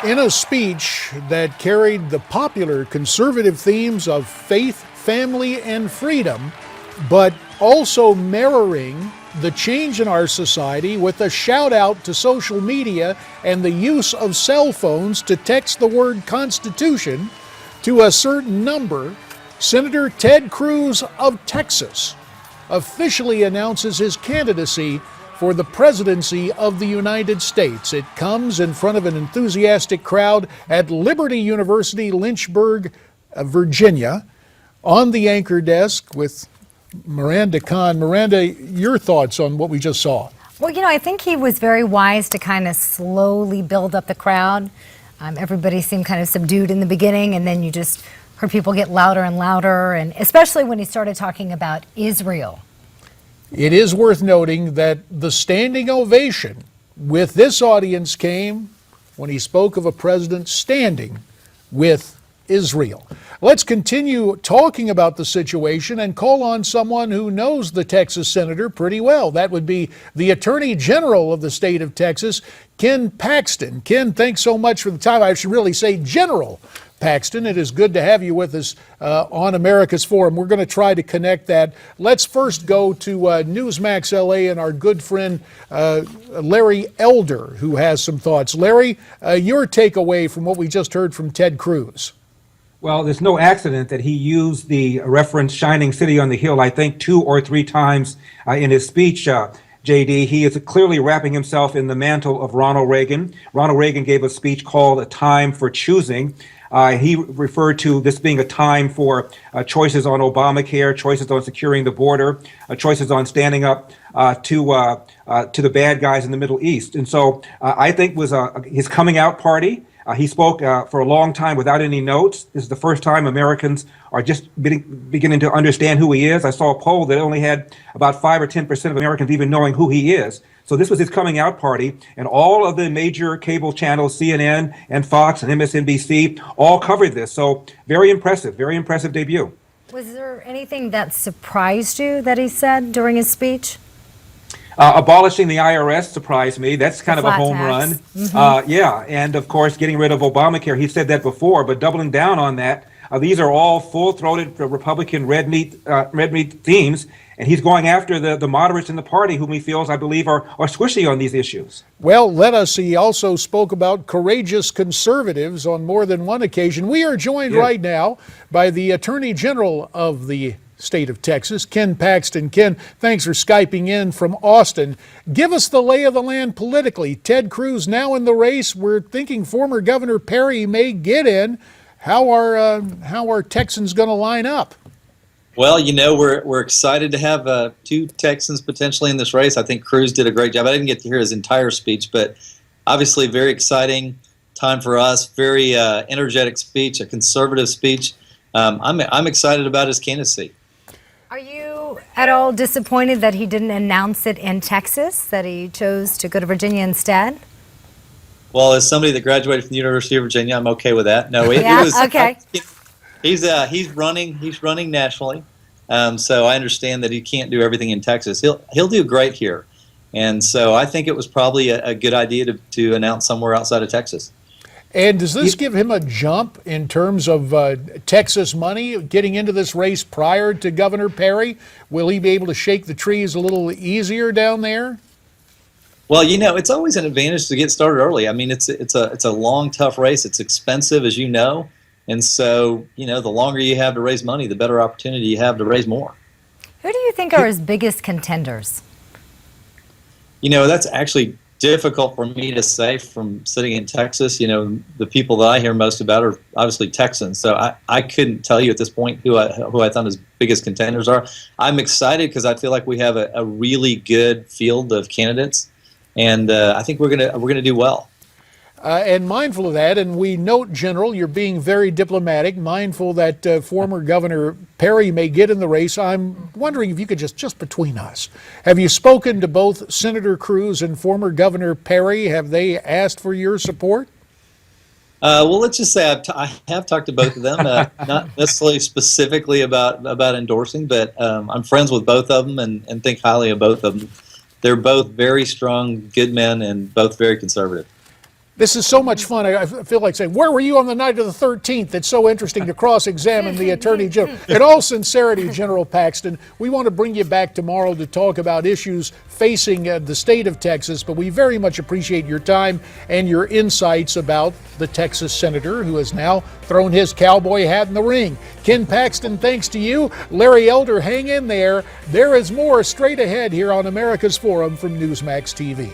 In a speech that carried the popular conservative themes of faith, family, and freedom, but also mirroring the change in our society with a shout out to social media and the use of cell phones to text the word Constitution to a certain number, Senator Ted Cruz of Texas officially announces his candidacy for the presidency of the United States. It comes in front of an enthusiastic crowd at Liberty University, Lynchburg, Virginia, on the anchor desk with Miranda Kahn. Miranda, your thoughts on what we just saw? Well, I think he was very wise to kind of slowly build up the crowd. Everybody seemed kind of subdued in the beginning, and then you just heard people get louder and louder, and especially when he started talking about Israel. It is worth noting that the standing ovation with this audience came when he spoke of a president standing with Israel. Let's continue talking about the situation and call on someone who knows the Texas senator pretty well. That would be the Attorney General of the state of Texas, Ken Paxton. Ken, thanks so much for the time. I should really say General Paxton. It is good to have you with us on America's Forum. We're going to try to connect that. Let's first go to Newsmax LA and our good friend Larry Elder, who has some thoughts. Larry, your takeaway from what we just heard from Ted Cruz. Well, there's no accident that he used the reference shining city on the hill, I think 2 or 3 times in his speech. JD, he is clearly wrapping himself in the mantle of Ronald Reagan. Ronald Reagan gave a speech called A Time for Choosing. He referred to this being a time for choices on Obamacare, choices on securing the border, choices on standing up to the bad guys in the Middle East. And so I think was his coming out party. He spoke for a long time without any notes. This is the first time Americans are just beginning to understand who he is. I saw a poll that only had about 5 or 10% of Americans even knowing who he is. So this was his coming out party, and all of the major cable channels, CNN and Fox and MSNBC, all covered this. So very impressive debut. Was there anything that surprised you that he said during his speech? Abolishing the IRS surprised me. That's kind of a home run. Yeah, and of course, getting rid of Obamacare. He said that before, but doubling down on that. These are all full-throated Republican red meat themes, and he's going after the moderates in the party, whom he feels, I believe, are squishy on these issues. Well, he also spoke about courageous conservatives on more than one occasion. We are joined right now by the Attorney General of the state of Texas, Ken Paxton. Ken, thanks for Skyping in from Austin. Give us the lay of the land politically. Ted Cruz now in the race. We're thinking former Governor Perry may get in. How are Texans going to line up? Well, we're excited to have 2 Texans potentially in this race. I think Cruz did a great job. I didn't get to hear his entire speech, but obviously very exciting time for us. Very energetic speech, a conservative speech. I'm excited about his candidacy. Are you at all disappointed that he didn't announce it in Texas, that he chose to go to Virginia instead? Well, as somebody that graduated from the University of Virginia, I'm okay with that. No, okay. He's running nationally, so I understand that he can't do everything in Texas. He'll do great here, and so I think it was probably a good idea to announce somewhere outside of Texas. And does this give him a jump in terms of Texas money getting into this race prior to Governor Perry? Will he be able to shake the trees a little easier down there? Well, it's always an advantage to get started early. I mean, it's a long, tough race. It's expensive, as you know. And so, the longer you have to raise money, the better opportunity you have to raise more. Who do you think are his biggest contenders? That's actually difficult for me to say from sitting in Texas. The people that I hear most about are obviously Texans. So I couldn't tell you at this point who I thought his biggest contenders are. I'm excited because I feel like we have a really good field of candidates, and I think we're gonna do well. And mindful of that, and we note, General, you're being very diplomatic, mindful that former Governor Perry may get in the race. I'm wondering if you could just between us, have you spoken to both Senator Cruz and former Governor Perry? Have they asked for your support? Well, let's just say I have talked to both of them, not necessarily specifically about endorsing, but I'm friends with both of them and think highly of both of them. They're both very strong, good men, and both very conservative. This is so much fun. I feel like saying, where were you on the night of the 13th? It's so interesting to cross-examine the Attorney General. In all sincerity, General Paxton, we want to bring you back tomorrow to talk about issues facing the state of Texas, but we very much appreciate your time and your insights about the Texas senator who has now thrown his cowboy hat in the ring. Ken Paxton, thanks to you. Larry Elder, hang in there. There is more straight ahead here on America's Forum from Newsmax TV.